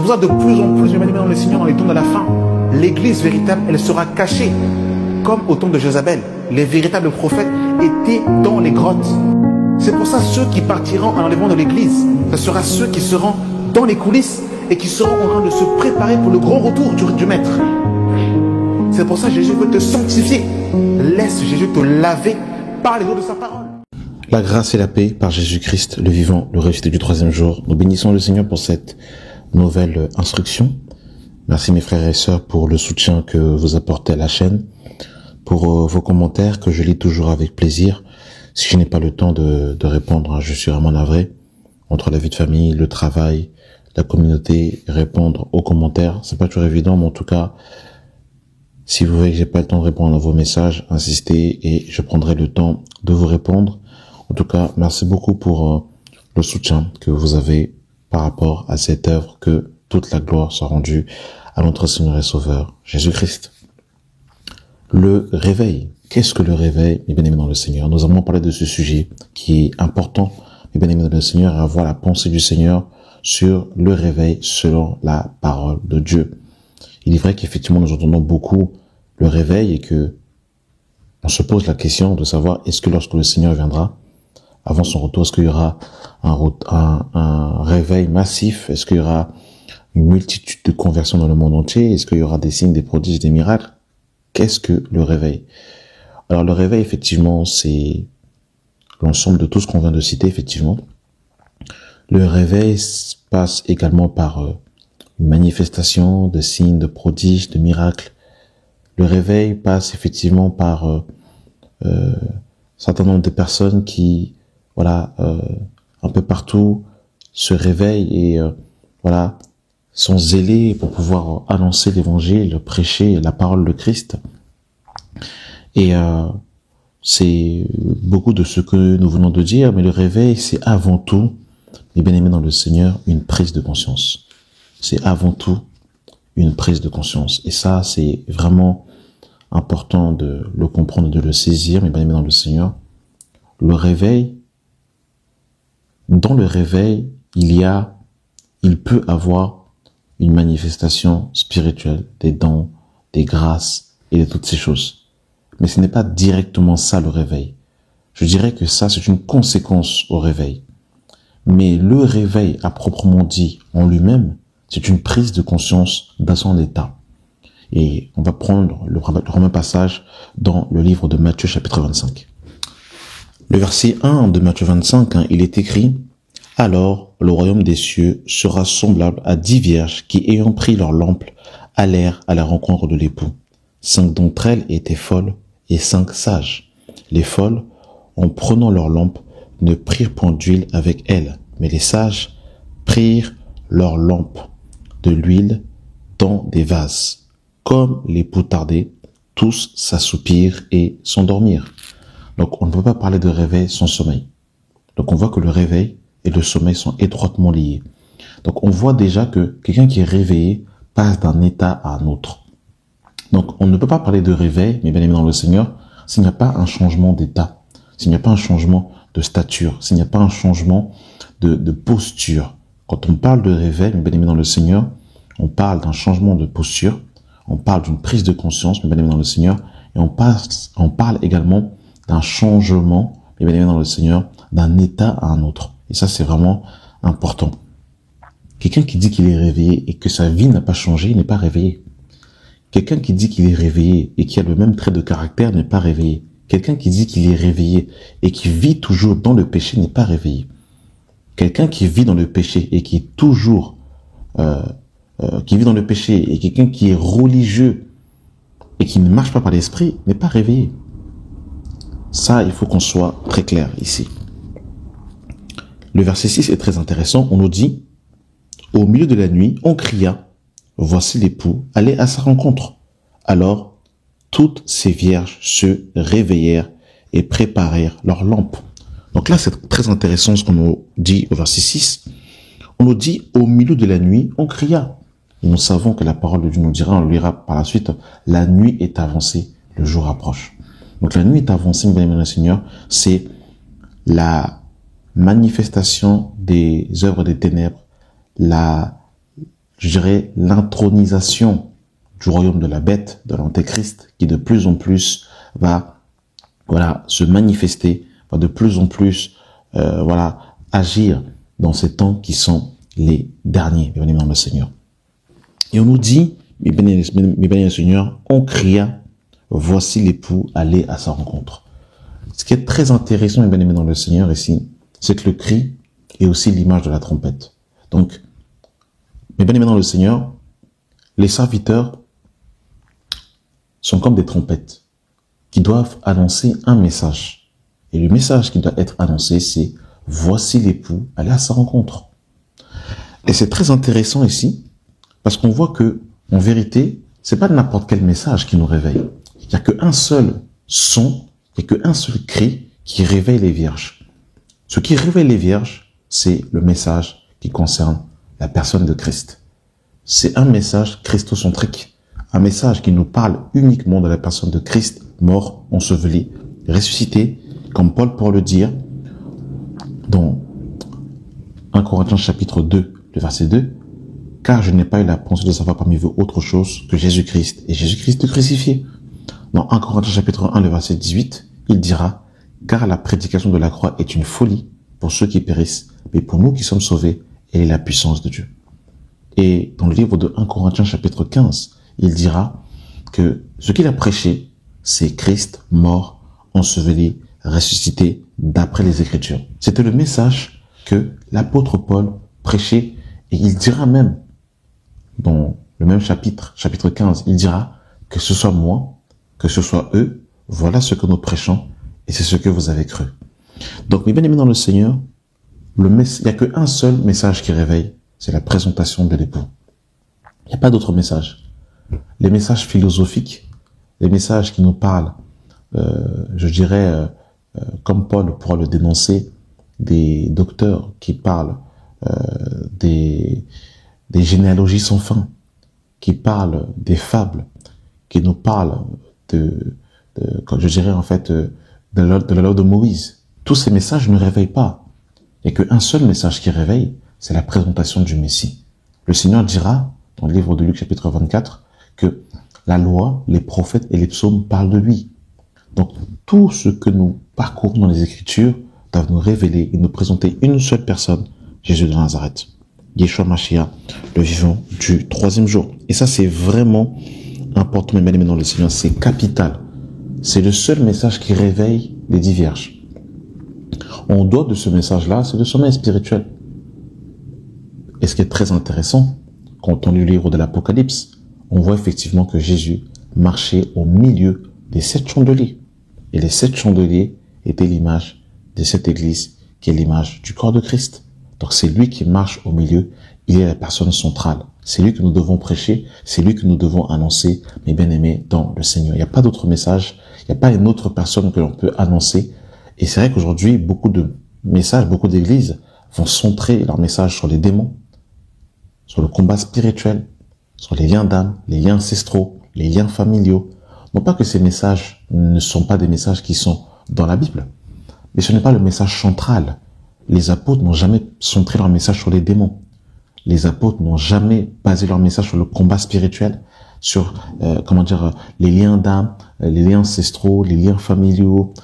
C'est pour ça que de plus en plus, dans le Seigneur, dans les temps de la fin, l'église véritable, elle sera cachée. Comme au temps de Jézabel, les véritables prophètes étaient dans les grottes. C'est pour ça ceux qui partiront en enlèvement de l'église, ce sera ceux qui seront dans les coulisses et qui seront en train de se préparer pour le grand retour du Maître. C'est pour ça que Jésus veut te sanctifier. Laisse Jésus te laver par les eaux de sa parole. La grâce et la paix par Jésus-Christ, le vivant, le ressuscité du troisième jour. Nous bénissons le Seigneur pour cette nouvelle instruction. Merci mes frères et sœurs pour le soutien que vous apportez à la chaîne, pour vos commentaires que je lis toujours avec plaisir. Si je n'ai pas le temps de répondre, je suis vraiment navré. Entre la vie de famille, le travail, la communauté, répondre aux commentaires, c'est pas toujours évident, mais en tout cas, si vous voyez que j'ai pas le temps de répondre à vos messages, insistez et je prendrai le temps de vous répondre. En tout cas, merci beaucoup pour le soutien que vous avez par rapport à cette œuvre, que toute la gloire soit rendue à notre Seigneur et Sauveur, Jésus-Christ. Le réveil. Qu'est-ce que le réveil, mes bien-aimés dans le Seigneur? Nous allons parler de ce sujet qui est important, mes bien-aimés dans le Seigneur, et avoir la pensée du Seigneur sur le réveil selon la parole de Dieu. Il est vrai qu'effectivement, nous entendons beaucoup le réveil et que on se pose la question de savoir est-ce que lorsque le Seigneur viendra, avant son retour, est-ce qu'il y aura un réveil massif? Est-ce qu'il y aura une multitude de conversions dans le monde entier? Est-ce qu'il y aura des signes, des prodiges, des miracles? Qu'est-ce que le réveil? Alors le réveil, effectivement, c'est l'ensemble de tout ce qu'on vient de citer, effectivement. Le réveil passe également par une manifestation de signes, de prodiges, de miracles. Le réveil passe effectivement par un certain nombre de personnes qui, un peu partout, se réveillent et sont zélés pour pouvoir annoncer l'évangile, prêcher la parole de Christ. Et c'est beaucoup de ce que nous venons de dire, mais le réveil, c'est avant tout, les bien-aimés dans le Seigneur, une prise de conscience. C'est avant tout une prise de conscience. Et ça, c'est vraiment important de le comprendre, de le saisir, mes bien-aimés dans le Seigneur. Le réveil, dans le réveil, il peut avoir une manifestation spirituelle, des dons, des grâces et de toutes ces choses. Mais ce n'est pas directement ça le réveil. Je dirais que ça, c'est une conséquence au réveil. Mais le réveil, à proprement dit, en lui-même, c'est une prise de conscience dans son état. Et on va prendre le premier passage dans le livre de Matthieu, chapitre 25. Le verset 1 de Matthieu 25, il est écrit « Alors, le royaume des cieux sera semblable à 10 vierges qui, ayant pris leur lampe, allèrent à la rencontre de l'époux. 5 d'entre elles étaient folles et 5 sages. Les folles, en prenant leur lampe, ne prirent point d'huile avec elles, mais les sages prirent leur lampe de l'huile dans des vases. Comme l'époux tardait, tous s'assoupirent et s'endormirent. » Donc on ne peut pas parler de réveil sans sommeil. Donc on voit que le réveil et le sommeil sont étroitement liés. Donc on voit déjà que quelqu'un qui est réveillé passe d'un état à un autre. Donc on ne peut pas parler de réveil, mais bien aimé dans le Seigneur, s'il n'y a pas un changement d'état, s'il n'y a pas un changement de stature, s'il n'y a pas un changement de posture. Quand on parle de réveil, mais bien aimé dans le Seigneur, on parle d'un changement de posture, on parle d'une prise de conscience, mais bien aimé dans le Seigneur, et on parle également d'un changement, mais bien aimé dans le Seigneur, d'un état à un autre. Et ça, c'est vraiment important. Quelqu'un qui dit qu'il est réveillé et que sa vie n'a pas changé, il n'est pas réveillé. Quelqu'un qui dit qu'il est réveillé et qui a le même trait de caractère n'est pas réveillé. Quelqu'un qui dit qu'il est réveillé et qui vit toujours dans le péché n'est pas réveillé. Quelqu'un qui vit dans le péché et qui est toujours qui vit dans le péché et quelqu'un qui est religieux et qui ne marche pas par l'esprit n'est pas réveillé. Ça, il faut qu'on soit très clair ici. Le verset 6 est très intéressant. On nous dit, au milieu de la nuit, on cria, voici l'époux, allez à sa rencontre. Alors, toutes ces vierges se réveillèrent et préparèrent leurs lampes. Donc là, c'est très intéressant ce qu'on nous dit au verset 6. On nous dit, au milieu de la nuit, on cria. Et nous savons que la parole de Dieu nous dira, on le lira par la suite, la nuit est avancée, le jour approche. Donc la nuit est avancée, bien aimé le Seigneur, c'est la manifestation des œuvres des ténèbres, je dirais, l'intronisation du royaume de la bête, de l'antéchrist, qui de plus en plus va, se manifester, va de plus en plus, agir dans ces temps qui sont les derniers, bien aimés dans le Seigneur. Et on nous dit, mes bien-aimés Seigneur, on cria, voici l'époux, allez à sa rencontre. Ce qui est très intéressant, mes bien-aimés dans le Seigneur ici, c'est que le cri est aussi l'image de la trompette. Donc, mes bien-aimés dans le Seigneur, les serviteurs sont comme des trompettes qui doivent annoncer un message. Et le message qui doit être annoncé, c'est « Voici l'époux, allez à sa rencontre ». Et c'est très intéressant ici, parce qu'on voit que, en vérité, c'est pas n'importe quel message qui nous réveille. Il n'y a qu'un seul son, il n'y a qu'un seul cri qui réveille les vierges. Ce qui réveille les vierges, c'est le message qui concerne la personne de Christ. C'est un message christocentrique, un message qui nous parle uniquement de la personne de Christ, mort, enseveli, ressuscité, comme Paul pour le dire, dans 1 Corinthiens chapitre 2, le verset 2, « Car je n'ai pas eu la pensée de savoir parmi vous autre chose que Jésus-Christ, et Jésus-Christ crucifié. » Dans 1 Corinthiens chapitre 1, le verset 18, il dira, « Car la prédication de la croix est une folie pour ceux qui périssent, mais pour nous qui sommes sauvés, elle est la puissance de Dieu. » Et dans le livre de 1 Corinthiens chapitre 15, il dira que ce qu'il a prêché, c'est Christ mort, enseveli, ressuscité d'après les Écritures. C'était le message que l'apôtre Paul prêchait, et il dira même, dans le même chapitre 15, il dira que ce soit moi, que ce soit eux, voilà ce que nous prêchons, et c'est ce que vous avez cru. Donc, mes bien-aimés dans le Seigneur, il n'y a qu'un seul message qui réveille, c'est la présentation de l'époux. Il n'y a pas d'autre message. Les messages philosophiques, les messages qui nous parlent, comme Paul pourra le dénoncer, des docteurs qui parlent des généalogies sans fin, qui parlent des fables, qui nous parlent de la loi de Moïse. Tous ces messages ne réveillent pas. Il n'y a qu'un seul message qui réveille, c'est la présentation du Messie. Le Seigneur dira, dans le livre de Luc chapitre 24, que la loi, les prophètes et les psaumes parlent de lui. Donc, tout ce que nous parcourons dans les Écritures doit nous révéler et nous présenter une seule personne, Jésus de Nazareth, Yeshua Mashiach, le vivant du troisième jour. Et ça, c'est vraiment important, mes bien-aimés dans le Seigneur, c'est capital. C'est le seul message qui réveille les 10 vierges. En dehors de ce message-là, c'est le sommeil spirituel. Et ce qui est très intéressant, quand on lit le livre de l'Apocalypse, on voit effectivement que Jésus marchait au milieu des 7 chandeliers. Et les 7 chandeliers étaient l'image de cette église, qui est l'image du corps de Christ. Donc c'est lui qui marche au milieu, il est la personne centrale. C'est lui que nous devons prêcher, c'est lui que nous devons annoncer, mes bien-aimés, dans le Seigneur. Il n'y a pas d'autre message, il n'y a pas une autre personne que l'on peut annoncer. Et c'est vrai qu'aujourd'hui, beaucoup de messages, beaucoup d'églises vont centrer leur message sur les démons, sur le combat spirituel, sur les liens d'âme, les liens ancestraux, les liens familiaux. Non pas que ces messages ne sont pas des messages qui sont dans la Bible, mais ce n'est pas le message central. Les apôtres n'ont jamais centré leur message sur les démons. Les apôtres n'ont jamais basé leur message sur le combat spirituel, sur les liens d'âme, les liens ancestraux, les liens familiaux,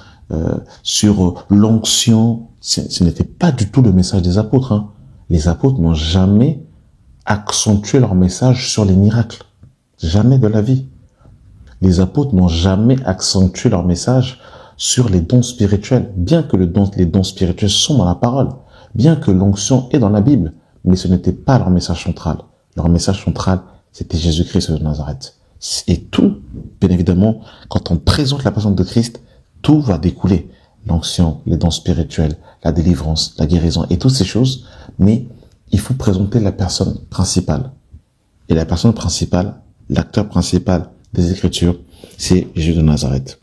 sur l'onction. Ce n'était pas du tout le message des apôtres. Les apôtres n'ont jamais accentué leur message sur les miracles. Jamais de la vie. Les apôtres n'ont jamais accentué leur message sur les dons spirituels, bien que les dons spirituels sont dans la parole, bien que l'onction est dans la Bible, mais ce n'était pas leur message central. Leur message central, c'était Jésus-Christ de Nazareth. Et tout, bien évidemment, quand on présente la personne de Christ, tout va découler. L'onction, les dons spirituels, la délivrance, la guérison et toutes ces choses, mais il faut présenter la personne principale. Et la personne principale, l'acteur principal des Écritures, c'est Jésus de Nazareth.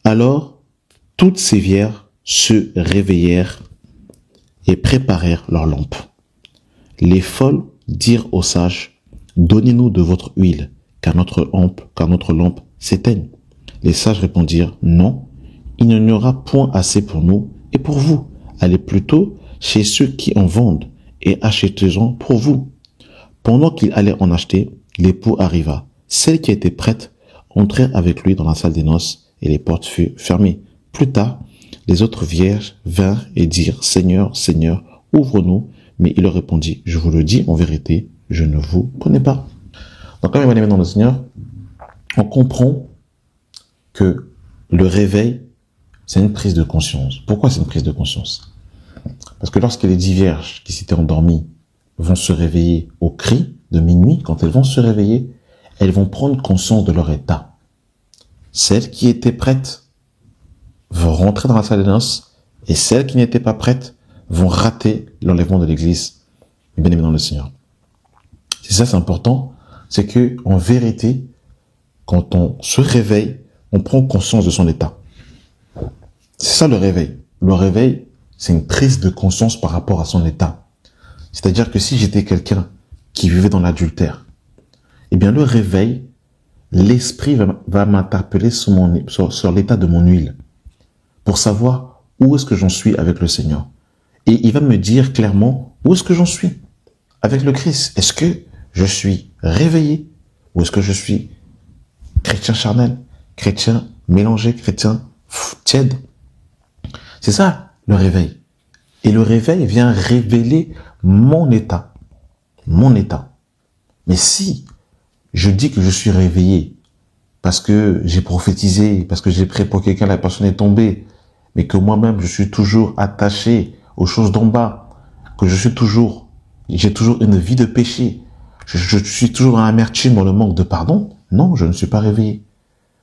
Alors, toutes ces vierges se réveillèrent et préparèrent leurs lampes. Les folles dirent aux sages, « Donnez-nous de votre huile, car notre lampe s'éteigne. » Les sages répondirent, « Non, il n'y aura point assez pour nous et pour vous. Allez plutôt chez ceux qui en vendent et achetez-en pour vous. Pendant qu'il allait en acheter, l'époux arriva. Celle qui était prête entrait avec lui dans la salle des noces et les portes furent fermées. Plus tard, les autres vierges vinrent et dirent, Seigneur, Seigneur, ouvre-nous. Mais il leur répondit, je vous le dis en vérité, je ne vous connais pas. Donc, comme bien-aimés dans le Seigneur, on comprend que le réveil, c'est une prise de conscience. Pourquoi c'est une prise de conscience? Parce que lorsque les 10 vierges qui s'étaient endormies vont se réveiller au cri de minuit, quand elles vont se réveiller, elles vont prendre conscience de leur état. Celles qui étaient prêtes vont rentrer dans la salle des noces et celles qui n'étaient pas prêtes vont rater l'enlèvement de l'église. Bien aimé dans le Seigneur. C'est ça, c'est important. C'est que, en vérité, quand on se réveille, on prend conscience de son état. C'est ça le réveil. Le réveil, c'est une prise de conscience par rapport à son état. C'est-à-dire que si j'étais quelqu'un qui vivait dans l'adultère, eh bien le réveil, l'esprit va m'interpeller sur l'état de mon huile pour savoir où est-ce que j'en suis avec le Seigneur. Et il va me dire clairement où est-ce que j'en suis avec le Christ. Est-ce que je suis réveillé ou est-ce que je suis chrétien charnel, chrétien mélangé, chrétien tiède? C'est ça le réveil. Et le réveil vient révéler mon état. Mon état. Mais si je dis que je suis réveillé parce que j'ai prophétisé, parce que j'ai prié pour quelqu'un, la personne est tombée, mais que moi-même je suis toujours attaché aux choses d'en bas, que j'ai toujours une vie de péché, je suis toujours dans l'amertume, dans le manque de pardon, non, je ne suis pas réveillé.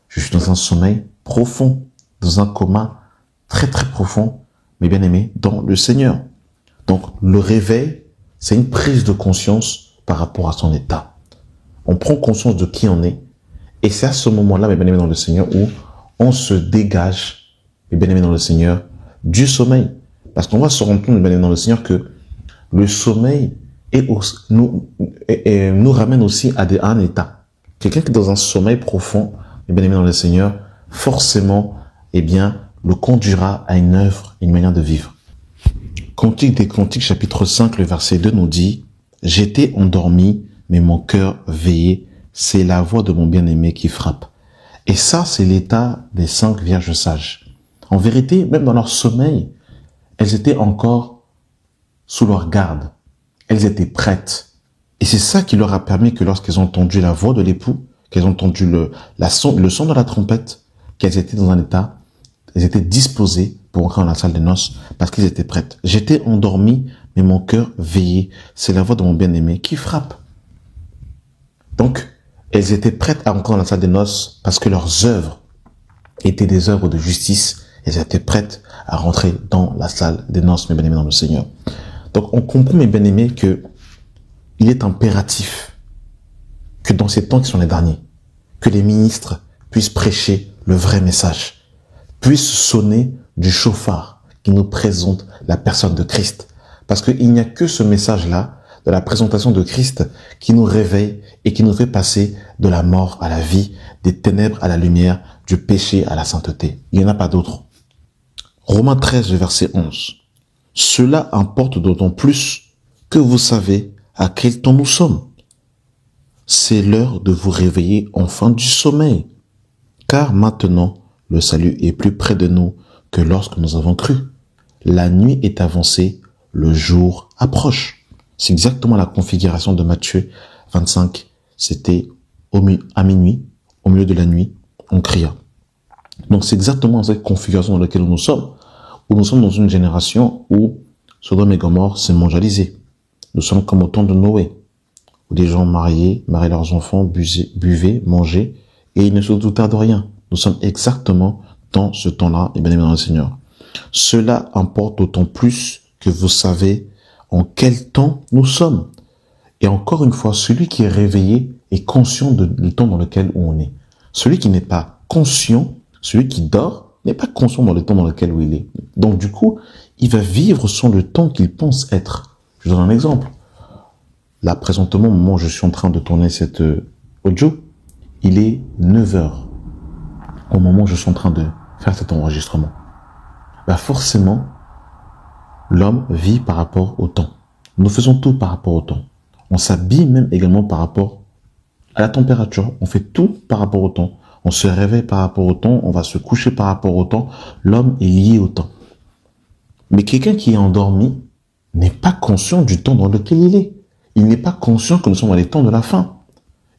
Je suis dans un sommeil profond, dans un coma très très profond, mais bien aimé, dans le Seigneur. Donc le réveil, c'est une prise de conscience par rapport à son état. On prend conscience de qui on est, et c'est à ce moment-là, mes bien-aimés dans le Seigneur, où on se dégage, mes bien-aimés dans le Seigneur, du sommeil. Parce qu'on va se rendre compte, mes bien-aimés dans le Seigneur, que le sommeil nous ramène aussi à un état. Quelqu'un qui est dans un sommeil profond, mes bien-aimés dans le Seigneur, forcément, eh bien, le conduira à une œuvre, une manière de vivre. Cantique des Cantiques, chapitre 5, le verset 2 nous dit « J'étais endormi, mais mon cœur veillait. C'est la voix de mon bien-aimé qui frappe. » Et ça, c'est l'état des 5 vierges sages. En vérité, même dans leur sommeil, elles étaient encore sous leur garde. Elles étaient prêtes. Et c'est ça qui leur a permis que lorsqu'elles ont entendu la voix de l'époux, qu'elles ont entendu le son de la trompette, qu'elles étaient dans un état, elles étaient disposées pour entrer dans la salle des noces parce qu'elles étaient prêtes. J'étais endormi, mais mon cœur veillait. C'est la voix de mon bien-aimé qui frappe. Donc, elles étaient prêtes à entrer dans la salle des noces parce que leurs œuvres étaient des œuvres de justice. Elles étaient prêtes à rentrer dans la salle des noces, mes bien-aimés dans le Seigneur. Donc, on comprend, mes bien-aimés, que il est impératif que dans ces temps qui sont les derniers, que les ministres puissent prêcher le vrai message, puissent sonner du chauffard qui nous présente la personne de Christ. Parce qu'il n'y a que ce message-là, de la présentation de Christ, qui nous réveille et qui nous fait passer de la mort à la vie, des ténèbres à la lumière, du péché à la sainteté. Il n'y en a pas d'autre. Romains 13, verset 11. Cela importe d'autant plus que vous savez à quel temps nous sommes. C'est l'heure de vous réveiller enfin du sommeil. Car maintenant, le salut est plus près de nous que lorsque nous avons cru. La nuit est avancée, le jour approche. C'est exactement la configuration de Matthieu 25. C'était à minuit, au milieu de la nuit, on cria. Donc c'est exactement cette configuration dans laquelle nous sommes, où nous sommes dans une génération où Sodome et Gomorrhe s'est mondialisé. Nous sommes comme au temps de Noé, où des gens mariaient leurs enfants, buvaient, mangeaient, et ils ne se doutèrent de rien. Nous sommes exactement dans ce temps-là, et bien aimé dans le Seigneur. Cela importe d'autant plus que vous savez en quel temps nous sommes. Et encore une fois, celui qui est réveillé est conscient du temps dans lequel on est. Celui qui n'est pas conscient, celui qui dort, n'est pas conscient dans le temps dans lequel il est. Donc du coup, il va vivre sur le temps qu'il pense être. Je donne un exemple. Là, présentement, au moment où je suis en train de tourner cette audio, il est 9 heures. Au moment où je suis en train de faire cet enregistrement. Forcément, l'homme vit par rapport au temps. Nous faisons tout par rapport au temps. On s'habille même également par rapport à la température. On fait tout par rapport au temps. On se réveille par rapport au temps. On va se coucher par rapport au temps. L'homme est lié au temps. Mais quelqu'un qui est endormi n'est pas conscient du temps dans lequel il est. Il n'est pas conscient que nous sommes dans les temps de la fin.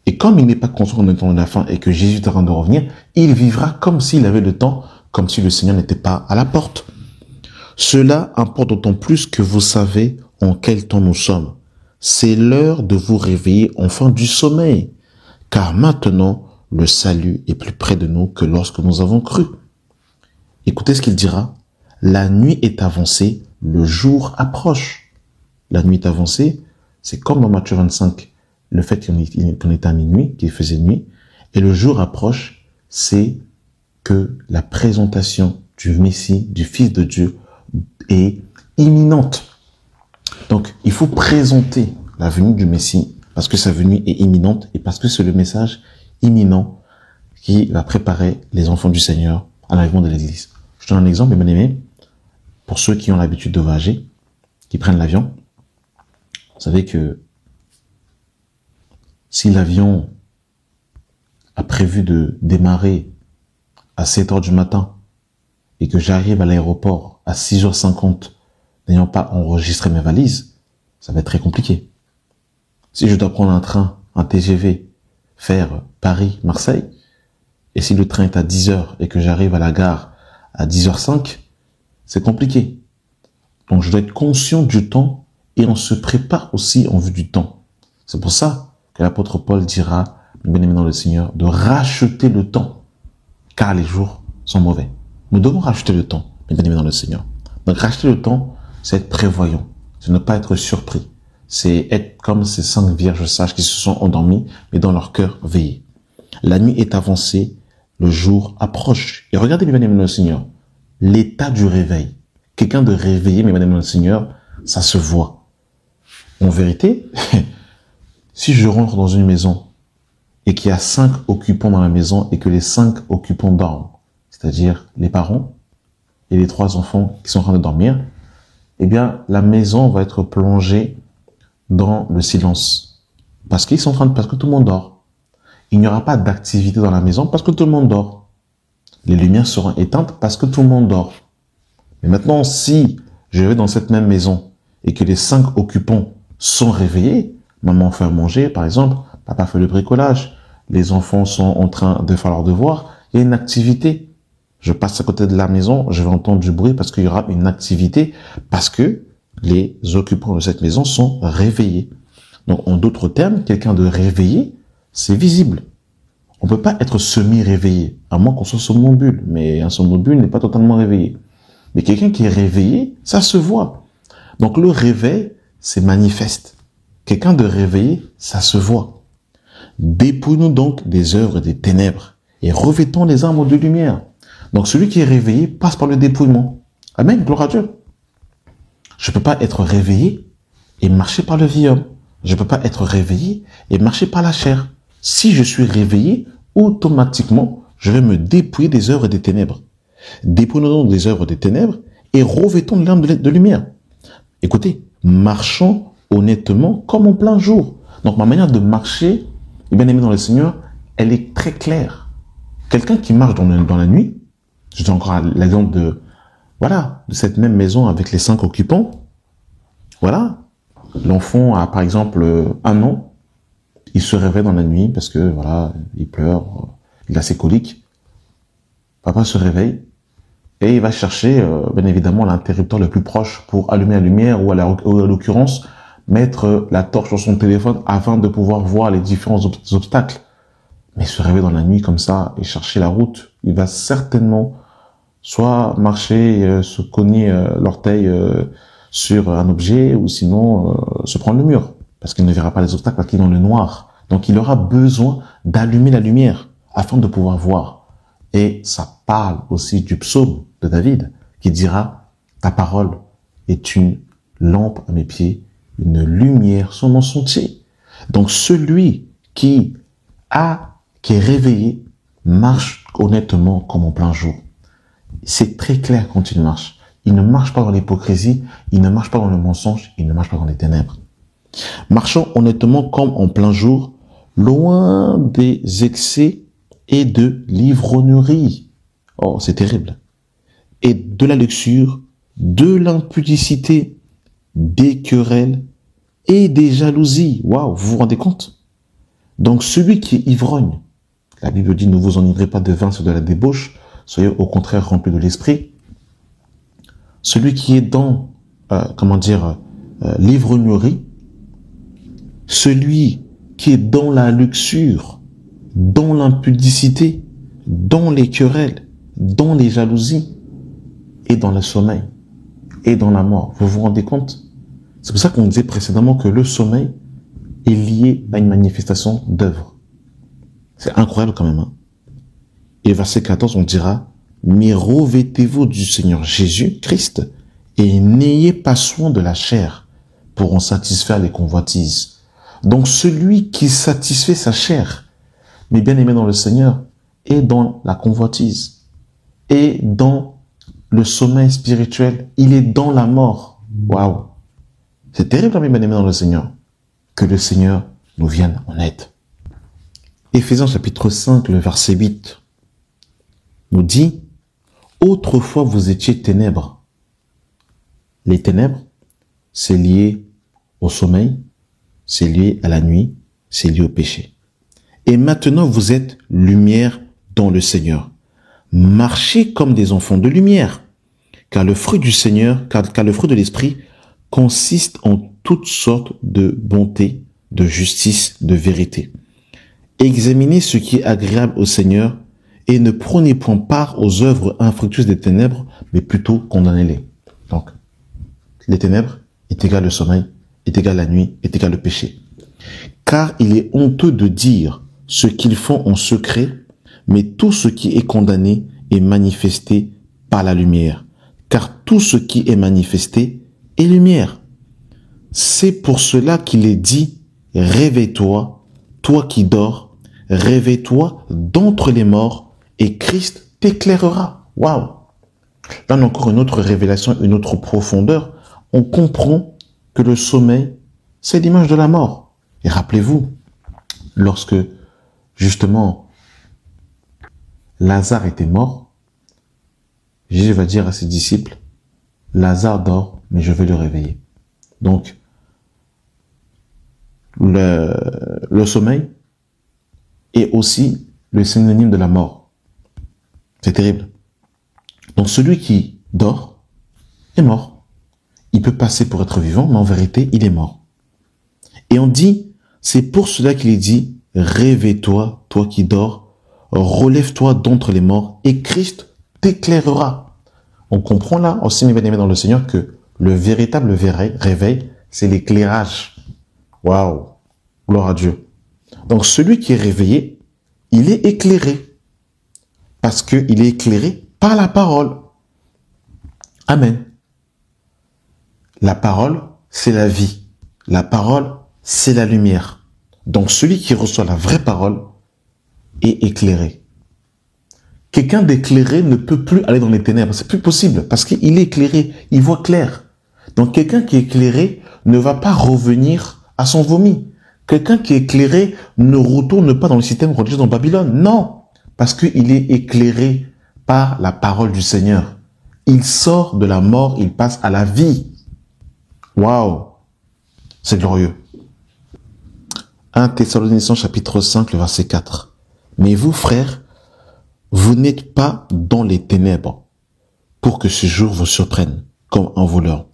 Et comme il n'est pas conscient que nous sommes dans les temps de la fin et que Jésus est en train de revenir, il vivra comme s'il avait le temps, comme si le Seigneur n'était pas à la porte. Cela importe d'autant plus que vous savez en quel temps nous sommes. C'est l'heure de vous réveiller enfin du sommeil, car maintenant, le salut est plus près de nous que lorsque nous avons cru. Écoutez ce qu'il dira. La nuit est avancée, le jour approche. La nuit est avancée, c'est comme dans Matthieu 25, le fait qu'on était à minuit, qu'il faisait nuit, et le jour approche, c'est que la présentation du Messie, du Fils de Dieu, est imminente. Donc, il faut présenter la venue du Messie, parce que sa venue est imminente, et parce que c'est le message imminent qui va préparer les enfants du Seigneur à l'arrivée de l'Église. Je donne un exemple, bien aimé, pour ceux qui ont l'habitude de voyager, qui prennent l'avion. Vous savez que si l'avion a prévu de démarrer à 7 heures du matin et que j'arrive à l'aéroport à 6h50 n'ayant pas enregistré mes valises, ça va être très compliqué. Si je dois prendre un train, un TGV, faire Paris-Marseille, et si le train est à 10h et que j'arrive à la gare à 10h05, c'est compliqué. Donc je dois être conscient du temps et on se prépare aussi en vue du temps. C'est pour ça que l'apôtre Paul dira, bien aimé dans le Seigneur, de racheter le temps, car les jours sont mauvais. Nous devons racheter le temps, bien aimé dans le Seigneur. Donc racheter le temps, c'est être prévoyant, c'est ne pas être surpris. C'est être comme ces 5 vierges sages qui se sont endormies, mais dans leur cœur veillé. La nuit est avancée, le jour approche. Et regardez, bien aimé dans le Seigneur, l'état du réveil. Quelqu'un de réveillé, mais madame le Seigneur, ça se voit. En vérité, si je rentre dans une maison et qu'il y a 5 occupants dans la maison et que les 5 occupants dorment, c'est-à-dire les parents et les 3 enfants qui sont en train de dormir, eh bien, la maison va être plongée dans le silence. Parce que tout le monde dort. Il n'y aura pas d'activité dans la maison parce que tout le monde dort. Les lumières seront éteintes parce que tout le monde dort. Mais maintenant, si je vais dans cette même maison et que les 5 occupants sont réveillés, maman fait à manger, par exemple, papa fait le bricolage, les enfants sont en train de faire leurs devoirs, il y a une activité. Je passe à côté de la maison, je vais entendre du bruit parce qu'il y aura une activité, parce que les occupants de cette maison sont réveillés. Donc, en d'autres termes, quelqu'un de réveillé, c'est visible. On peut pas être semi-réveillé, à moins qu'on soit somnambule, mais un somnambule n'est pas totalement réveillé. Mais quelqu'un qui est réveillé, ça se voit. Donc le réveil, c'est manifeste. Quelqu'un de réveillé, ça se voit. Dépouillons-nous donc des œuvres des ténèbres et revêtons les armes de lumière. Donc celui qui est réveillé passe par le dépouillement. Amen, gloire à Dieu. Je peux pas être réveillé et marcher par le vieil homme. Je peux pas être réveillé et marcher par la chair. Si je suis réveillé, automatiquement, je vais me dépouiller des œuvres des ténèbres. Dépouillons donc des œuvres des ténèbres et revêtons les armes de lumière. Écoutez, marchons honnêtement comme en plein jour. Donc ma manière de marcher, bien aimé dans le Seigneur, elle est très claire. Quelqu'un qui marche dans la nuit, je dis encore l'exemple de cette même maison avec les 5 occupants. Voilà, l'enfant a par exemple 1 an, il se réveille dans la nuit parce que il pleure, il a ses coliques. Papa se réveille et il va chercher bien évidemment l'interrupteur le plus proche pour allumer la lumière ou à l'occurrence mettre la torche sur son téléphone afin de pouvoir voir les différents obstacles. Mais se réveiller dans la nuit comme ça et chercher la route, il va certainement soit marcher, se cogner l'orteil sur un objet ou sinon se prendre le mur parce qu'il ne verra pas les obstacles parce qu'il est dans le noir. Donc il aura besoin d'allumer la lumière afin de pouvoir voir. Et ça parle aussi du psaume de David qui dira « Ta parole est une lampe à mes pieds, une lumière sur mon sentier. » Donc celui qui est réveillé marche honnêtement comme en plein jour. C'est très clair quand il marche. il ne marche pas dans l'hypocrisie, il ne marche pas dans le mensonge, il ne marche pas dans les ténèbres. Marchons honnêtement comme en plein jour, loin des excès et de l'ivrognerie. Oh, c'est terrible. Et de la luxure, de l'impudicité, des querelles et des jalousies. Waouh, vous vous rendez compte? Donc celui qui est ivrogne, la Bible dit, ne vous enivrez pas de vin sur de la débauche, soyez au contraire remplis de l'esprit. Celui qui est dans, l'ivrognerie, celui qui est dans la luxure, dans l'impudicité, dans les querelles, dans les jalousies, et dans le sommeil, et dans la mort. Vous vous rendez compte? C'est pour ça qu'on disait précédemment que le sommeil est lié à une manifestation d'œuvre. C'est incroyable quand même. Hein? Et verset 14, on dira, « Mais revêtez-vous du Seigneur Jésus-Christ et n'ayez pas soin de la chair pour en satisfaire les convoitises. » Donc celui qui satisfait sa chair, mais bien aimé dans le Seigneur, est dans la convoitise, est dans le sommeil spirituel, il est dans la mort. Waouh! C'est terrible, bien aimé dans le Seigneur. Que le Seigneur nous vienne en aide. Éphésiens chapitre 5, le verset 8, nous dit, « Autrefois vous étiez ténèbres. » Les ténèbres, c'est lié au sommeil, c'est lié à la nuit, c'est lié au péché. Et maintenant vous êtes lumière dans le Seigneur. Marchez comme des enfants de lumière, car le fruit du Seigneur, car le fruit de l'Esprit consiste en toutes sortes de bonté, de justice, de vérité. Examinez ce qui est agréable au Seigneur et ne prenez point part aux œuvres infructueuses des ténèbres, mais plutôt condamnez-les. Donc, les ténèbres est égal le sommeil, est égal la nuit, est égal le péché. Car il est honteux de dire ce qu'ils font en secret, mais tout ce qui est condamné est manifesté par la lumière. Car tout ce qui est manifesté est lumière. C'est pour cela qu'il est dit, réveille-toi, toi qui dors, réveille-toi d'entre les morts et Christ t'éclairera. Waouh! Là, on a encore une autre révélation, une autre profondeur. On comprend que le sommeil, c'est l'image de la mort. Et rappelez-vous, lorsque, justement, Lazare était mort, Jésus va dire à ses disciples, Lazare dort, mais je vais le réveiller. Donc, le sommeil est aussi le synonyme de la mort. C'est terrible. Donc, celui qui dort est mort. Il peut passer pour être vivant, mais en vérité, il est mort. Et on dit, c'est pour cela qu'il est dit, réveille-toi, toi qui dors, relève-toi d'entre les morts, et Christ t'éclairera. On comprend là, aussi mes bien-aimés dans le Seigneur, que le véritable réveil, c'est l'éclairage. Waouh! Gloire à Dieu. Donc celui qui est réveillé, il est éclairé. Parce qu'il est éclairé par la parole. Amen. La parole, c'est la vie. La parole, c'est la lumière. Donc celui qui reçoit la vraie parole est éclairé. Quelqu'un d'éclairé ne peut plus aller dans les ténèbres. C'est plus possible parce qu'il est éclairé. Il voit clair. Donc quelqu'un qui est éclairé ne va pas revenir à son vomi. Quelqu'un qui est éclairé ne retourne pas dans le système religieux dans Babylone. Non. Parce qu'il est éclairé par la parole du Seigneur. Il sort de la mort, il passe à la vie. Waouh! C'est glorieux. 1 Thessaloniciens chapitre 5, le verset 4. Mais vous, frères, vous n'êtes pas dans les ténèbres pour que ce jour vous surprenne comme un voleur.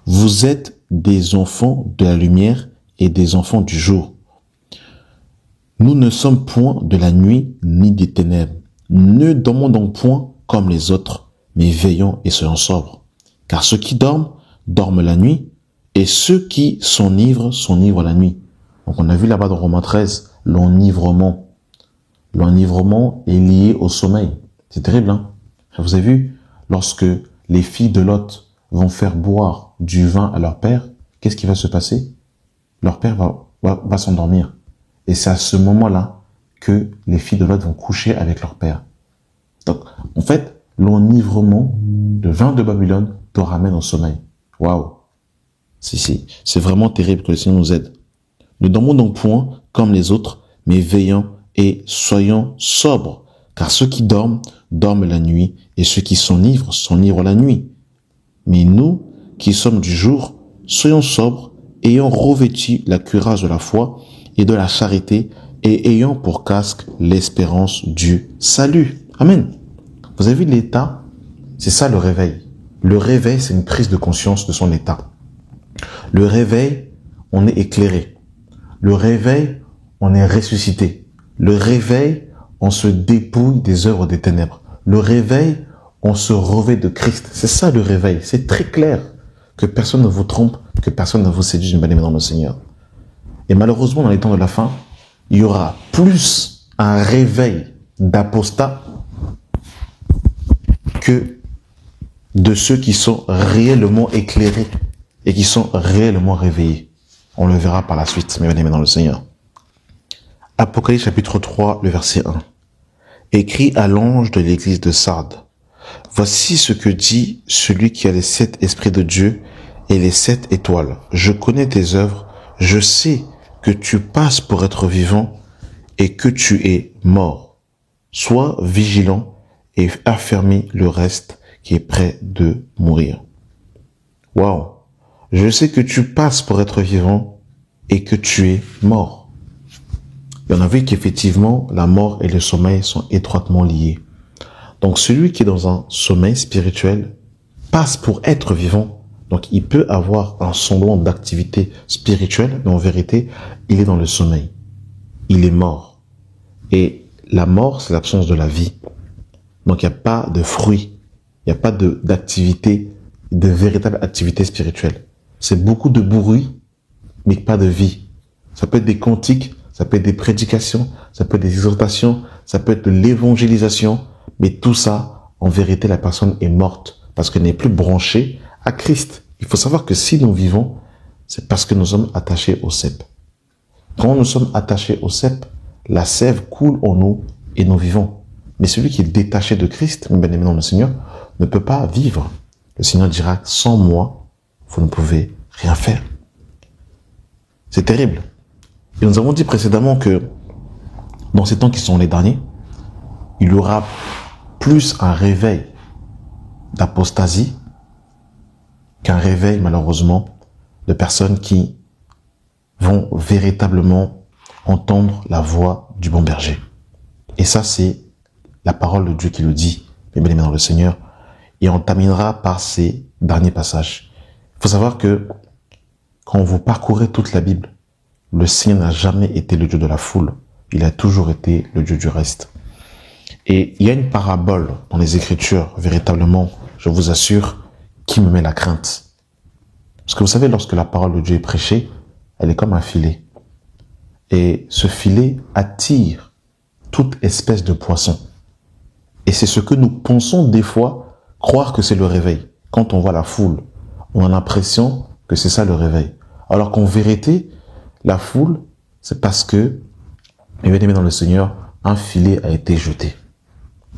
Vous êtes des enfants de la lumière et des enfants du jour. Nous ne sommes point de la nuit ni des ténèbres. Ne dormons donc point comme les autres, mais veillons et soyons sobres. Car ceux qui dorment, dorment la nuit, et ceux qui s'enivrent la nuit. Donc on a vu là-bas dans Romains 13, l'enivrement. L'enivrement est lié au sommeil. C'est terrible, hein? Vous avez vu, lorsque les filles de Lot vont faire boire du vin à leur père, qu'est-ce qui va se passer? Leur père va s'endormir. Et c'est à ce moment-là que les filles de Lot vont coucher avec leur père. Donc, en fait, l'enivrement de vin de Babylone te ramène au sommeil. Waouh! Si, c'est vraiment terrible que le Seigneur nous aide. Ne dormons donc point comme les autres, mais veillons et soyons sobres. Car ceux qui dorment, dorment la nuit, et ceux qui s'enivrent la nuit. Mais nous, qui sommes du jour, soyons sobres, ayant revêtu la cuirasse de la foi et de la charité, et ayant pour casque l'espérance du salut. Amen. Vous avez vu l'état? C'est ça le réveil. Le réveil, c'est une prise de conscience de son état. Le réveil, on est éclairé. Le réveil, on est ressuscité. Le réveil, on se dépouille des œuvres des ténèbres. Le réveil, on se revêt de Christ. C'est ça le réveil. C'est très clair. Que personne ne vous trompe, que personne ne vous séduise, bien aimé dans le Seigneur. Et malheureusement, dans les temps de la fin, il y aura plus un réveil d'apostats que de ceux qui sont réellement éclairés et qui sont réellement réveillés. On le verra par la suite, mes bien-aimés dans le Seigneur. Apocalypse chapitre 3, le verset 1. Écrit à l'ange de l'église de Sardes. Voici ce que dit celui qui a les 7 esprits de Dieu et les 7 étoiles. Je connais tes œuvres, je sais que tu passes pour être vivant et que tu es mort. Sois vigilant et affermis le reste qui est prêt de mourir. Waouh! Je sais que tu passes pour être vivant et que tu es mort. Et on a vu qu'effectivement, la mort et le sommeil sont étroitement liés. Donc celui qui est dans un sommeil spirituel passe pour être vivant. Donc il peut avoir un semblant d'activité spirituelle, mais en vérité, il est dans le sommeil. Il est mort. Et la mort, c'est l'absence de la vie. Donc il n'y a pas de fruit, il n'y a pas d'activité, de véritable activité spirituelle. C'est beaucoup de bruit, mais pas de vie. Ça peut être des cantiques, ça peut être des prédications, ça peut être des exhortations, ça peut être de l'évangélisation, mais tout ça, en vérité, la personne est morte parce qu'elle n'est plus branchée à Christ. Il faut savoir que si nous vivons, c'est parce que nous sommes attachés au cep. Quand nous sommes attachés au cep, la sève coule en nous et nous vivons. Mais celui qui est détaché de Christ, bien aimé dans le Seigneur, ne peut pas vivre. Le Seigneur dira, sans moi, vous ne pouvez rien faire. C'est terrible. Et nous avons dit précédemment que dans ces temps qui sont les derniers, il y aura plus un réveil d'apostasie qu'un réveil, malheureusement, de personnes qui vont véritablement entendre la voix du bon berger. Et ça, c'est la parole de Dieu qui le dit, mes bien-aimés dans le Seigneur. Et on terminera par ces derniers passages. Il faut savoir que quand vous parcourez toute la Bible, le Seigneur n'a jamais été le Dieu de la foule. Il a toujours été le Dieu du reste. Et il y a une parabole dans les Écritures, véritablement, je vous assure, qui me met la crainte. Parce que vous savez, lorsque la parole de Dieu est prêchée, elle est comme un filet. Et ce filet attire toute espèce de poisson. Et c'est ce que nous pensons des fois, croire que c'est le réveil. Quand on voit la foule, on a l'impression que c'est ça le réveil. Alors qu'en vérité, la foule, c'est parce que, bien aimé dans le Seigneur, un filet a été jeté.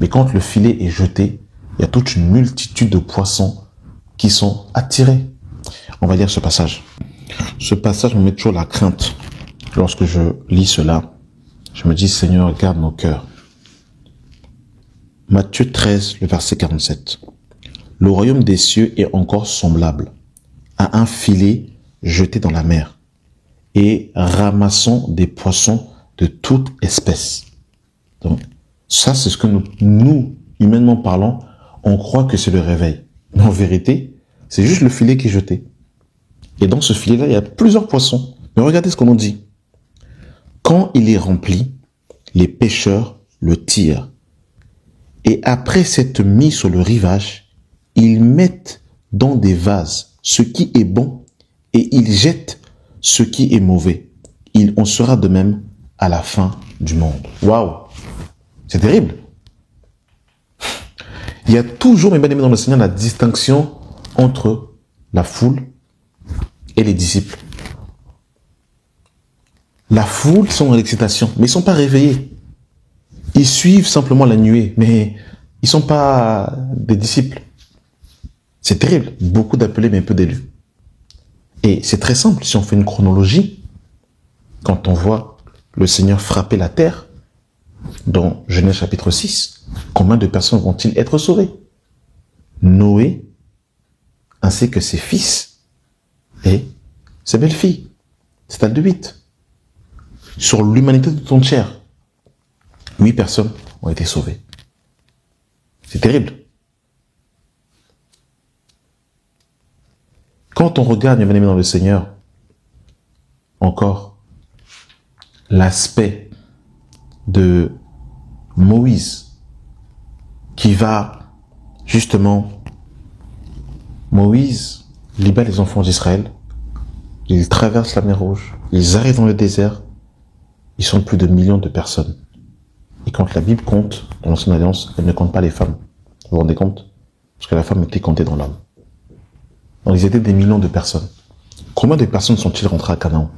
Mais quand le filet est jeté, il y a toute une multitude de poissons qui sont attirés. On va lire ce passage. Ce passage me met toujours la crainte. Lorsque je lis cela, je me dis, Seigneur, garde nos cœurs. Matthieu 13, le verset 47. Le royaume des cieux est encore semblable à un filet jeté dans la mer et ramassant des poissons de toute espèce. Donc, ça, c'est ce que nous, humainement parlant, on croit que c'est le réveil. Mais en vérité, c'est juste le filet qui est jeté. Et dans ce filet-là, il y a plusieurs poissons. Mais regardez ce qu'on nous dit. Quand il est rempli, les pêcheurs le tirent. Et après s'être mis sur le rivage, ils mettent dans des vases ce qui est bon et ils jettent ce qui est mauvais. Il en sera de même à la fin du monde. Waouh! C'est terrible. Il y a toujours, mes bien-aimés dans le Seigneur, la distinction entre la foule et les disciples. La foule sont dans l'excitation, mais ils ne sont pas réveillés. Ils suivent simplement la nuée, mais ils ne sont pas des disciples. C'est terrible. Beaucoup d'appelés, mais peu d'élus. Et c'est très simple. Si on fait une chronologie, quand on voit le Seigneur frapper la terre, dans Genèse chapitre 6, combien de personnes vont-ils être sauvées? Noé, ainsi que ses fils et ses belles-filles. Stade de 8. Sur l'humanité de ton chair, 8 personnes ont été sauvées. C'est terrible. Quand on regarde, bien aimé dans le Seigneur, encore, l'aspect de Moïse, qui va, justement, Moïse libère les enfants d'Israël, ils traversent la mer Rouge, ils arrivent dans le désert, ils sont plus de millions de personnes. Et quand la Bible compte, dans l'Ancienne Alliance, elle ne compte pas les femmes. Vous vous rendez compte? Parce que la femme était comptée dans l'homme. Donc ils étaient des millions de personnes. Combien de personnes sont-ils rentrés à Canaan?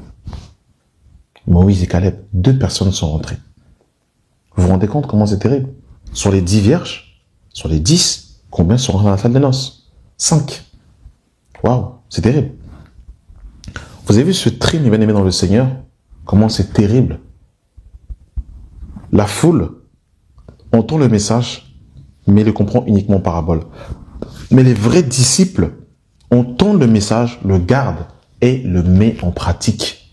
Moïse et Caleb, 2 personnes sont rentrées. Vous vous rendez compte comment c'est terrible? Sur les 10 vierges, sur les 10, combien sont rentrés dans la salle des noces? 5. Waouh, c'est terrible. Vous avez vu ce tri, bien aimé dans le Seigneur? Comment c'est terrible. La foule entend le message, mais le comprend uniquement en parabole. Mais les vrais disciples entendent le message, le gardent et le mettent en pratique.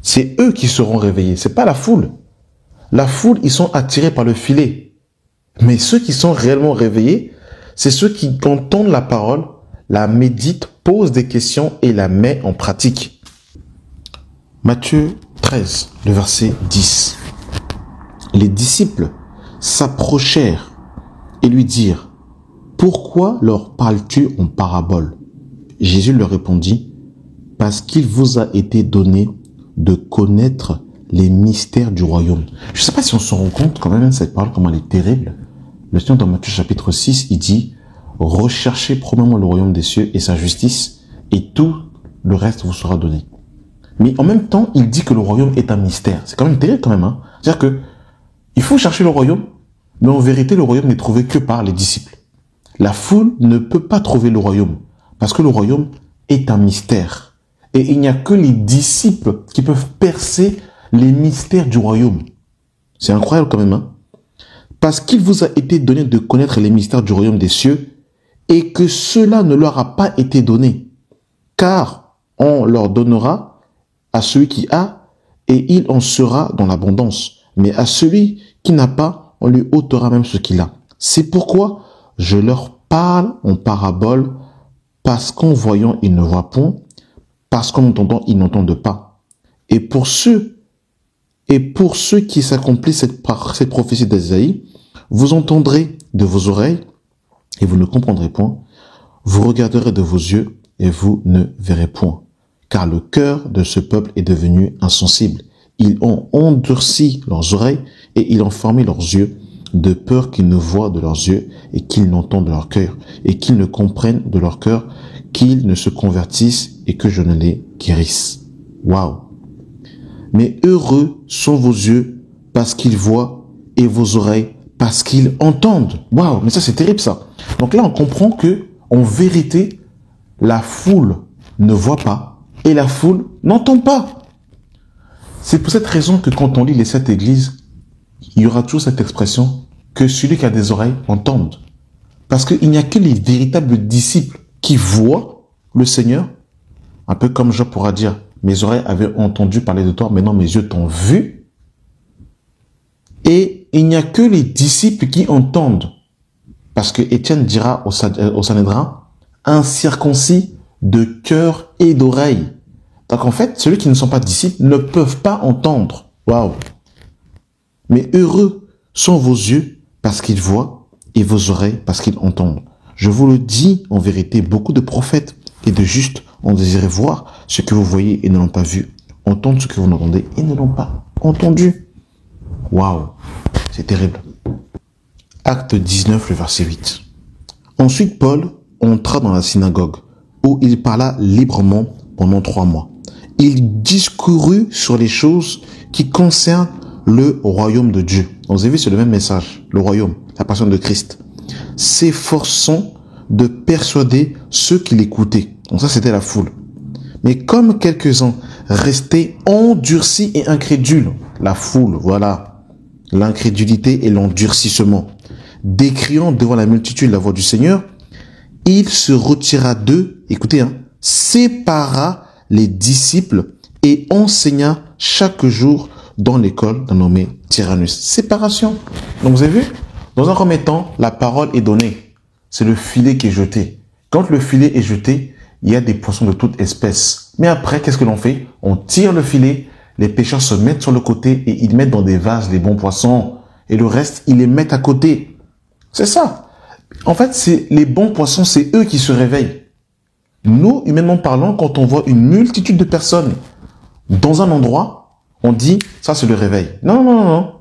C'est eux qui seront réveillés, c'est pas la foule. La foule, ils sont attirés par le filet. Mais ceux qui sont réellement réveillés, c'est ceux qui entendent la parole, la méditent, posent des questions et la mettent en pratique. Matthieu 13, le verset 10. Les disciples s'approchèrent et lui dirent: pourquoi leur parles-tu en parabole? Jésus leur répondit: parce qu'il vous a été donné de connaître les mystères du royaume. Je ne sais pas si on se rend compte quand même cette parole, comment elle est terrible. Le Seigneur dans Matthieu chapitre 6, il dit: recherchez premièrement le royaume des cieux et sa justice, et tout le reste vous sera donné. Mais en même temps, il dit que le royaume est un mystère. C'est quand même terrible quand même, hein. C'est-à-dire que il faut chercher le royaume, mais en vérité, le royaume n'est trouvé que par les disciples. La foule ne peut pas trouver le royaume, parce que le royaume est un mystère. Et il n'y a que les disciples qui peuvent percer les mystères du royaume. C'est incroyable quand même, hein? Parce qu'il vous a été donné de connaître les mystères du royaume des cieux, et que cela ne leur a pas été donné. Car on leur donnera à celui qui a, et il en sera dans l'abondance. Mais à celui qui n'a pas, on lui ôtera même ce qu'il a. C'est pourquoi je leur parle en parabole, parce qu'en voyant, ils ne voient point, parce qu'en entendant, ils n'entendent pas. Et pour ceux qui s'accomplissent cette prophétie d'Ésaïe, vous entendrez de vos oreilles, et vous ne comprendrez point. Vous regarderez de vos yeux, et vous ne verrez point. Car le cœur de ce peuple est devenu insensible. Ils ont endurci leurs oreilles et ils ont fermé leurs yeux, de peur qu'ils ne voient de leurs yeux et qu'ils n'entendent de leur cœur et qu'ils ne comprennent de leur cœur, qu'ils ne se convertissent et que je ne les guérisse. Waouh! Mais heureux sont vos yeux parce qu'ils voient et vos oreilles parce qu'ils entendent. Waouh! Mais ça c'est terrible ça. Donc là on comprend que en vérité la foule ne voit pas et la foule n'entend pas. C'est pour cette raison que quand on lit les 7 églises, il y aura toujours cette expression que celui qui a des oreilles entende. Parce qu'il n'y a que les véritables disciples qui voient le Seigneur, un peu comme Job pourra dire: mes oreilles avaient entendu parler de toi, maintenant mes yeux t'ont vu. Et il n'y a que les disciples qui entendent. Parce que Étienne dira au Sanhédrin: incirconcis de cœur et d'oreille. Donc en fait, ceux qui ne sont pas disciples ne peuvent pas entendre. Waouh! Mais heureux sont vos yeux parce qu'ils voient et vos oreilles parce qu'ils entendent. Je vous le dis en vérité, beaucoup de prophètes et de justes ont désiré voir ce que vous voyez et ne l'ont pas vu, entendre ce que vous entendez et ne l'ont pas entendu. Waouh! C'est terrible. Acte 19, le verset 8. Ensuite, Paul entra dans la synagogue où il parla librement pendant 3 mois. Il discourut sur les choses qui concernent le royaume de Dieu. Vous avez vu, c'est le même message, le royaume, la personne de Christ. S'efforçant de persuader ceux qui l'écoutaient. Donc ça, c'était la foule. Mais comme quelques-uns restaient endurcis et incrédules, la foule, voilà, l'incrédulité et l'endurcissement, décriant devant la multitude la voix du Seigneur, il se retira d'eux, écoutez, sépara les disciples et enseigna chaque jour dans l'école d'un nommé Tyrannus. Séparation. Donc vous avez vu, dans un premier temps, la parole est donnée. C'est le filet qui est jeté. Quand le filet est jeté, il y a des poissons de toute espèce. Mais après, qu'est-ce que l'on fait? On tire le filet, les pêcheurs se mettent sur le côté et ils mettent dans des vases les bons poissons. Et le reste, ils les mettent à côté. C'est ça. En fait, c'est les bons poissons, c'est eux qui se réveillent. Nous, humainement parlant, quand on voit une multitude de personnes dans un endroit, on dit, ça c'est le réveil. Non, non, non, non.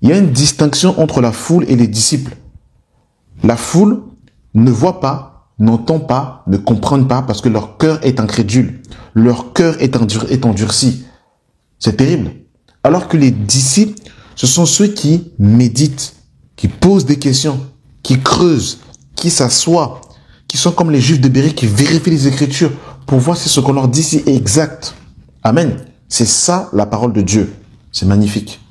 Il y a une distinction entre la foule et les disciples. La foule ne voit pas, n'entend pas, ne comprend pas parce que leur cœur est incrédule. Leur cœur est endurci. C'est terrible. Alors que les disciples, ce sont ceux qui méditent, qui posent des questions, qui creusent, qui s'assoient, qui sont comme les Juifs de Béry qui vérifient les Écritures pour voir si ce qu'on leur dit si est exact. Amen. C'est ça la parole de Dieu. C'est magnifique.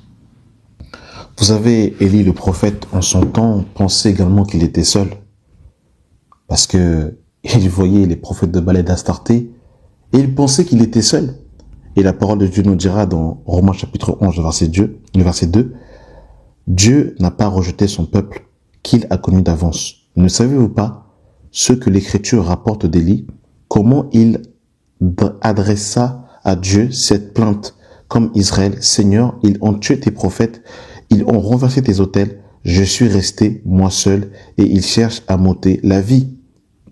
Vous avez Élie le prophète en son temps pensé également qu'il était seul parce que il voyait les prophètes de Baal et d'Astarté et il pensait qu'il était seul. Et la parole de Dieu nous dira dans Romains chapitre 11 le verset 2, Dieu n'a pas rejeté son peuple qu'il a connu d'avance. Ne savez-vous pas ce que l'Écriture rapporte d'Élie, comment il adressa à Dieu cette plainte comme Israël, Seigneur, ils ont tué tes prophètes, ils ont renversé tes autels, je suis resté moi seul et ils cherchent à m'ôter la vie.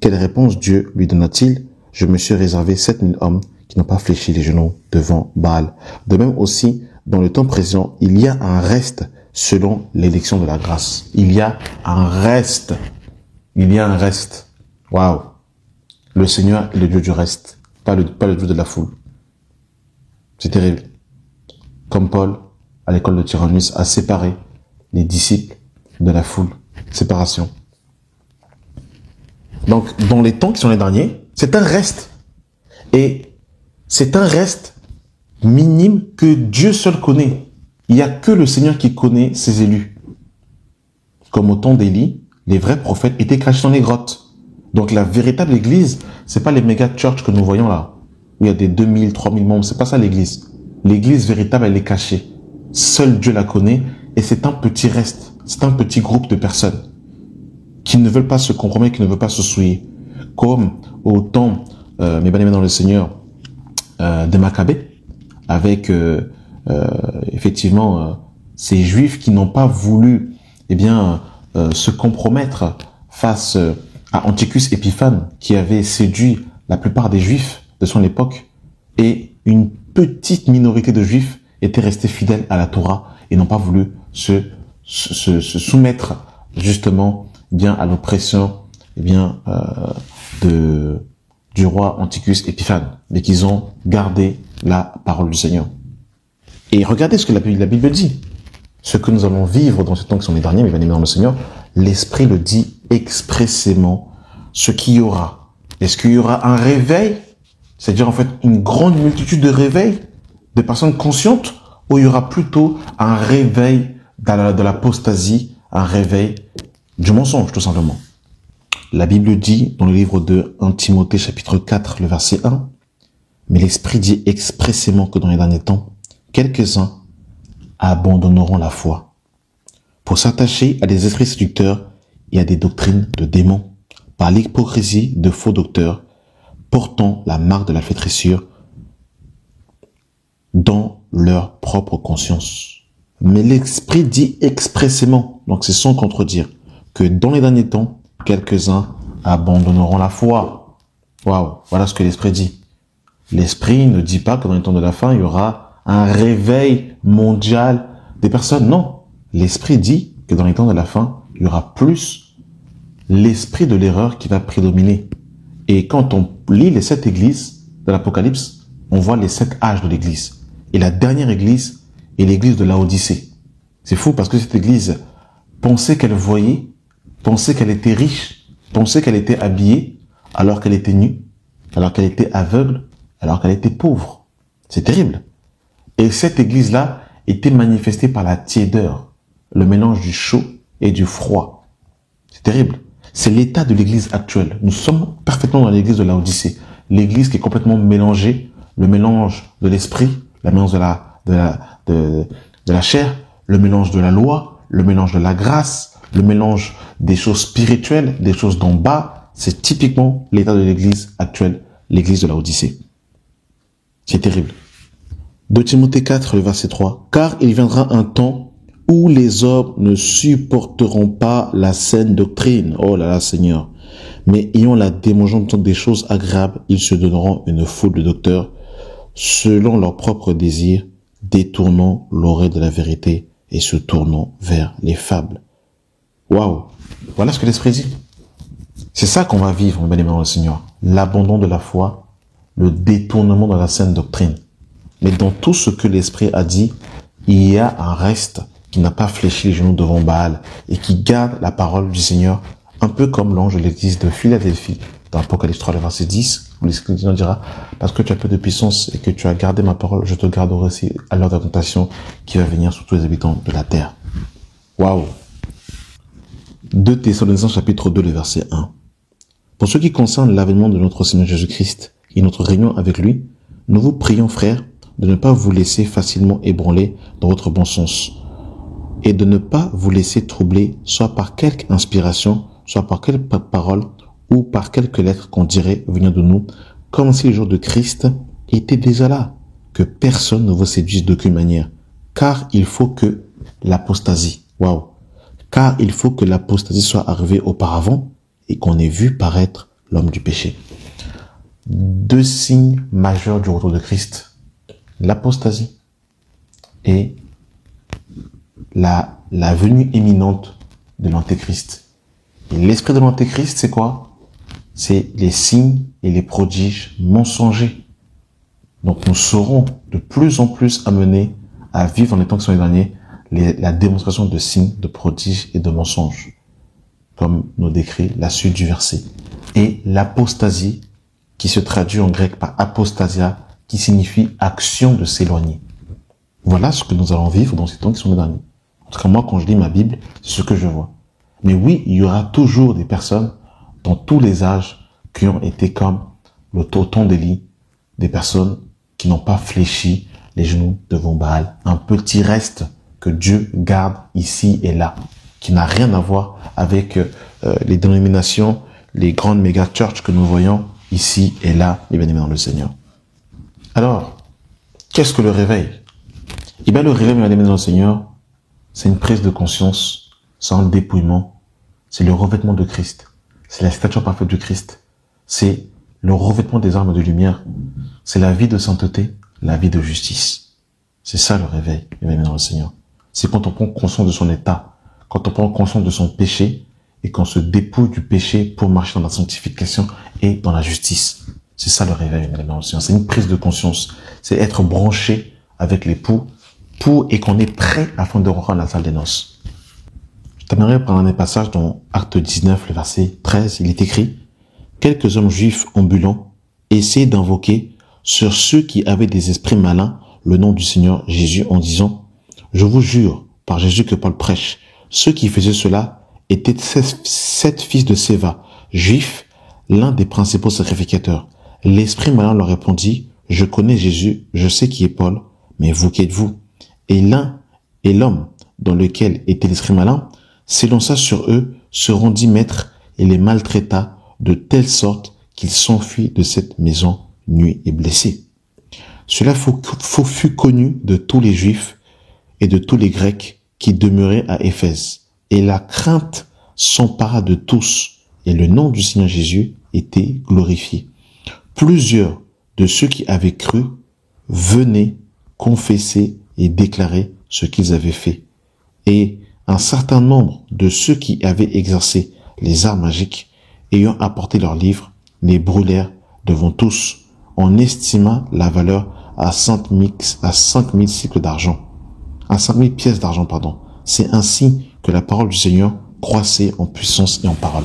Quelle réponse Dieu lui donna-t-il? Je me suis réservé 7000 hommes qui n'ont pas fléchi les genoux devant Baal. De même aussi, dans le temps présent, il y a un reste selon l'élection de la grâce. Il y a un reste. Il y a un reste. Waouh. Le Seigneur est le Dieu du reste, pas le Dieu de la foule. C'est terrible. Comme Paul, à l'école de Tyrannus, a séparé les disciples de la foule. Séparation. Donc, dans les temps qui sont les derniers, c'est un reste. Et c'est un reste minime que Dieu seul connaît. Il n'y a que le Seigneur qui connaît ses élus. Comme au temps d'Élie, les vrais prophètes étaient cachés dans les grottes. Donc la véritable église, c'est pas les méga church que nous voyons là, où il y a des 2000, 3000 membres, c'est pas ça l'église. L'église véritable, elle est cachée. Seul Dieu la connaît et c'est un petit reste, c'est un petit groupe de personnes qui ne veulent pas se compromettre, qui ne veulent pas se souiller. Comme au temps, mes bien-aimés dans le Seigneur, des Maccabées, avec effectivement ces Juifs qui n'ont pas voulu se compromettre face à Antichus Épiphane, qui avait séduit la plupart des Juifs de son époque, et une petite minorité de Juifs étaient restés fidèles à la Torah et n'ont pas voulu se soumettre justement à l'oppression du roi Antichus Épiphane, mais qu'ils ont gardé la parole du Seigneur. Et regardez ce que la Bible dit. Ce que nous allons vivre dans ce temps qui sont les derniers, mes bien-aimés dans le Seigneur, l'Esprit le dit expressément, ce qu'il y aura. Est-ce qu'il y aura un réveil? C'est-à-dire en fait une grande multitude de réveils, de personnes conscientes, ou il y aura plutôt un réveil de l'apostasie, un réveil du mensonge, tout simplement. La Bible dit dans le livre de 1 Timothée chapitre 4, le verset 1, mais l'Esprit dit expressément que dans les derniers temps, quelques-uns abandonneront la foi pour s'attacher à des esprits séducteurs et à des doctrines de démons, par l'hypocrisie de faux docteurs, portant la marque de la flétrissure dans leur propre conscience. Mais l'Esprit dit expressément, donc c'est sans contredire, que dans les derniers temps, quelques-uns abandonneront la foi. Waouh, voilà ce que l'Esprit dit. L'Esprit ne dit pas que dans les temps de la fin, il y aura un réveil mondial des personnes. Non, l'Esprit dit que dans les temps de la fin, il y aura plus l'esprit de l'erreur qui va prédominer. Et quand on lit les 7 églises de l'Apocalypse, on voit les 7 âges de l'église. Et la dernière église est l'église de Laodicée. C'est fou parce que cette église pensait qu'elle voyait, pensait qu'elle était riche, pensaient qu'elle était habillée alors qu'elle était nue, alors qu'elle était aveugle, alors qu'elle était pauvre. C'est terrible. Et cette église-là était manifestée par la tiédeur, le mélange du chaud et du froid. C'est terrible. C'est l'état de l'église actuelle. Nous sommes parfaitement dans l'église de Laodicée. L'église qui est complètement mélangée, le mélange de l'esprit, le mélange de la chair, le mélange de la loi, le mélange de la grâce, le mélange des choses spirituelles, des choses d'en bas. C'est typiquement l'état de l'église actuelle, l'église de Laodicée. C'est terrible. 2 Timothée 4, le verset 3. Car il viendra un temps où les hommes ne supporteront pas la saine doctrine. Oh là là, Seigneur. Mais ayant la démonstration des choses agréables, ils se donneront une foule de docteurs selon leurs propres désirs, détournant l'oreille de la vérité et se tournant vers les fables. Waouh! Voilà ce que l'Esprit dit. C'est ça qu'on va vivre, bien aimé dans le Seigneur. L'abandon de la foi, le détournement de la saine doctrine. Mais dans tout ce que l'Esprit a dit, il y a un reste qui n'a pas fléchi les genoux devant Baal et qui garde la parole du Seigneur, un peu comme l'ange de l'église de Philadelphie, dans Apocalypse 3, le verset 10, où l'Escriture dira, parce que tu as peu de puissance et que tu as gardé ma parole, je te garderai aussi à l'heure de la tentation qui va venir sur tous les habitants de la terre. Waouh! 2 Thessaloniciens chapitre 2, le verset 1. Pour ce qui concerne l'avènement de notre Seigneur Jésus-Christ et notre réunion avec lui, nous vous prions, frères, de ne pas vous laisser facilement ébranler dans votre bon sens et de ne pas vous laisser troubler soit par quelque inspiration, soit par quelque parole ou par quelques lettres qu'on dirait venir de nous, comme si le jour de Christ était déjà là, que personne ne vous séduise d'aucune manière, car il faut que l'apostasie, car il faut que l'apostasie soit arrivée auparavant et qu'on ait vu paraître l'homme du péché. 2 signes majeurs du retour de Christ. L'apostasie et la venue imminente de l'Antéchrist. Et l'esprit de l'Antéchrist, c'est quoi? C'est les signes et les prodiges mensongers. Donc nous serons de plus en plus amenés à vivre dans les temps qui sont les derniers la démonstration de signes, de prodiges et de mensonges, comme nous décrit la suite du verset. Et l'apostasie, qui se traduit en grec par apostasia, qui signifie action de s'éloigner. Voilà ce que nous allons vivre dans ces temps qui sont les derniers. En tout cas, moi, quand je lis ma Bible, c'est ce que je vois. Mais oui, il y aura toujours des personnes dans tous les âges qui ont été comme le temps d'Élie, des personnes qui n'ont pas fléchi les genoux devant Baal. Un petit reste que Dieu garde ici et là, qui n'a rien à voir avec les dénominations, les grandes méga-churches que nous voyons ici et là, et bien aimés dans le Seigneur. Alors, qu'est-ce que le réveil? Eh bien, le réveil, bien aimés dans le Seigneur, c'est une prise de conscience, c'est un dépouillement, c'est le revêtement de Christ, c'est la stature parfaite du Christ, c'est le revêtement des armes de lumière, c'est la vie de sainteté, la vie de justice. C'est ça le réveil, bien aimés dans le Seigneur. C'est quand on prend conscience de son état, quand on prend conscience de son péché et qu'on se dépouille du péché pour marcher dans la sanctification et dans la justice. C'est ça le réveil, bien aimés dans le Seigneur. C'est une prise de conscience, c'est être branché avec l'époux et qu'on est prêt afin de rentrer dans la salle des noces. Je terminerai par un passage dans Acte 19, le verset 13. Il est écrit: quelques hommes juifs ambulants essayaient d'invoquer sur ceux qui avaient des esprits malins le nom du Seigneur Jésus en disant: je vous jure, par Jésus que Paul prêche, ceux qui faisaient cela étaient 7 fils de Séva, juifs, l'un des principaux sacrificateurs. L'esprit malin leur répondit: je connais Jésus, je sais qui est Paul, mais vous qui êtes-vous? Et l'homme dans lequel était l'esprit malin s'élança sur eux, se rendit maître et les maltraita de telle sorte qu'ils s'enfuient de cette maison nus et blessés. Cela fut connu de tous les Juifs et de tous les Grecs qui demeuraient à Éphèse. Et la crainte s'empara de tous, et le nom du Seigneur Jésus était glorifié. Plusieurs de ceux qui avaient cru venaient confesser et déclarer ce qu'ils avaient fait. Et un certain nombre de ceux qui avaient exercé les arts magiques, ayant apporté leurs livres, les brûlèrent devant tous. On estima la valeur à 5000 cycles d'argent. À 5000 pièces d'argent, pardon. C'est ainsi que la parole du Seigneur croissait en puissance et en parole.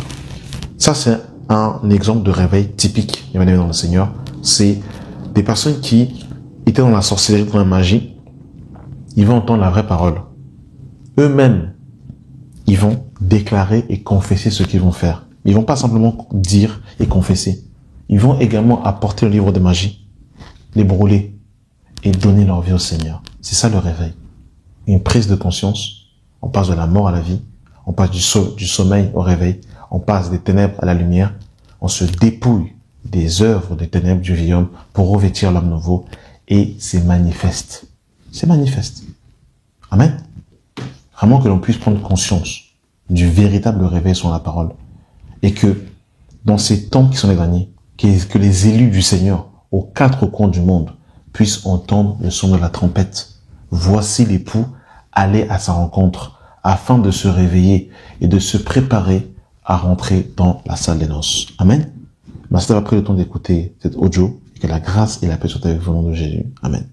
Ça, c'est un exemple de réveil typique, bien aimé dans le Seigneur. C'est des personnes qui étaient dans la sorcellerie, dans la magie. Ils vont entendre la vraie parole. Eux-mêmes, ils vont déclarer et confesser ce qu'ils vont faire. Ils vont pas simplement dire et confesser. Ils vont également apporter le livre de magie, les brûler et donner leur vie au Seigneur. C'est ça le réveil. Une prise de conscience. On passe de la mort à la vie. On passe du sommeil au réveil. On passe des ténèbres à la lumière. On se dépouille des œuvres des ténèbres du vieil homme pour revêtir l'homme nouveau. Et c'est manifeste. C'est manifeste. Amen. Vraiment que l'on puisse prendre conscience du véritable réveil sur la parole. Et que dans ces temps qui sont les derniers, que les élus du Seigneur aux quatre coins du monde puissent entendre le son de la trompette. Voici l'époux, allez à sa rencontre afin de se réveiller et de se préparer à rentrer dans la salle des noces. Amen. Merci d'avoir pris le temps d'écouter cet audio et que la grâce et la paix soient avec vous au nom de Jésus. Amen.